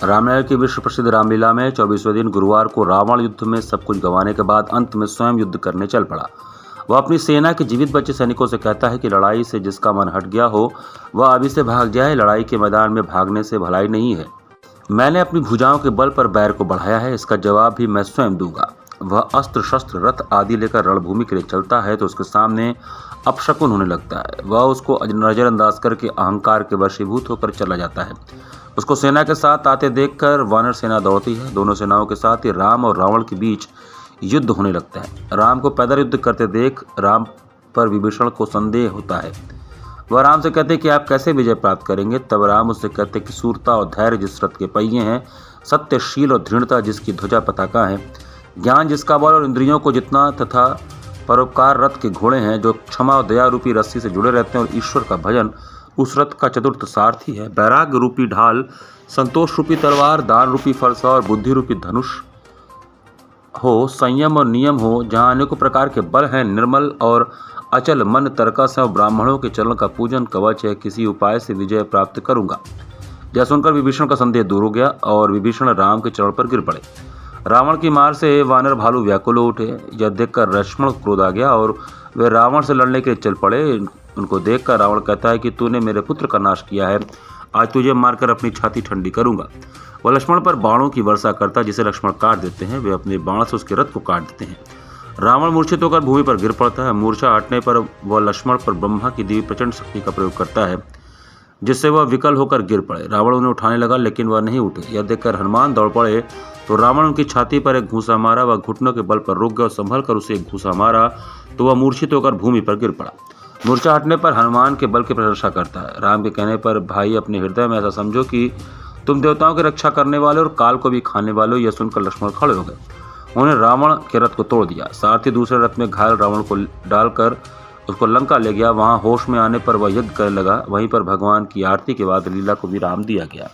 रामायण की विश्व प्रसिद्ध रामलीला में 24वें दिन गुरुवार को रावण युद्ध में सब कुछ गंवाने के बाद अंत में स्वयं युद्ध करने चल पड़ा। वह अपनी सेना के जीवित बचे सैनिकों से कहता है कि लड़ाई से जिसका मन हट गया हो वह अभी से भाग जाए। लड़ाई के मैदान में भागने से भलाई नहीं है। मैंने अपनी भुजाओं के बल पर बैर को बढ़ाया है, इसका जवाब भी मैं स्वयं दूंगा। वह अस्त्र शस्त्र रथ आदि लेकर रणभूमि के लिए चलता है तो उसके सामने अपशकुन होने लगता है। वह उसको नजरअंदाज करके अहंकार के वशीभूत होकर चला जाता है। उसको सेना के साथ आते देखकर वानर सेना दौड़ती है। दोनों सेनाओं के साथ ही राम और रावण के बीच युद्ध होने लगता है। राम को पैदल युद्ध करते देख राम पर विभीषण को संदेह होता है। वह राम से कहते कि आप कैसे विजय प्राप्त करेंगे। तब राम उससे कहते कि सूरता और धैर्य जिस रथ के पहिए हैं, सत्यशील और दृढ़ता जिसकी ध्वजा पताका है, ज्ञान जिसका बल और इंद्रियों को जितना तथा परोपकार रथ के घोड़े हैं, जो क्षमा और दया रूपी रस्सी से जुड़े रहते हैं और ईश्वर का भजन उस रथ का चतुर्थ सारथी है। वैराग्य रूपी ढाल, संतोष रूपी तलवार, दान रूपी फरसा और बुद्धि रूपी धनुष हो, संयम और नियम हो, जहाँ अनेकों प्रकार के बल हैं, निर्मल और अचल मन, तर्कस है और ब्राह्मणों के चरण का पूजन कवच है, किसी उपाय से विजय प्राप्त करूंगा। यह सुनकर विभीषण का संदेह दूर हो गया और विभीषण राम के चरण पर गिर पड़े। रावण की मार से वानर भालू व्याकुल हो उठे। यह देखकर लक्ष्मण को क्रोध आ गया और वे रावण से लड़ने के लिए चल पड़े। उनको देखकर रावण कहता है कि तूने मेरे पुत्र का नाश किया है, आज तुझे मारकर अपनी छाती ठंडी करूंगा। वह लक्ष्मण पर बाणों की वर्षा करता, जिसे लक्ष्मण काट देते हैं। वे अपने बाण से उसके रथ को काट देते हैं। रावण मूर्छित होकर भूमि पर गिर पड़ता है। मूर्छा हटने पर वह लक्ष्मण पर ब्रह्मा की दी प्रचंड शक्ति का प्रयोग करता है, जिससे वह विकल होकर गिर पड़े। रावण उन्हें उठाने लगा लेकिन वह नहीं उठे। यह देखकर हनुमान दौड़ पड़े तो रावण उनकी छाती पर एक घूंसा मारा। वह घुटनों के बल पर रुक गया और संभल कर उसे एक घूंसा मारा तो वह मूर्छित होकर भूमि पर गिर पड़ा। मूर्छा हटने पर हनुमान के बल की प्रशंसा करता है। राम के कहने पर भाई अपने हृदय में ऐसा समझो कि तुम देवताओं की रक्षा करने वाले और काल को भी खाने वाले हो। यह सुनकर लक्ष्मण खड़े हो गए। उन्होंने रावण के रथ को तोड़ दिया। सारथी दूसरे रथ में घायल रावण को डालकर उसको लंका ले गया। वहां होश में आने पर वह युद्ध करने लगा। वहीं पर भगवान की आरती के बाद लीला को विराम दिया गया।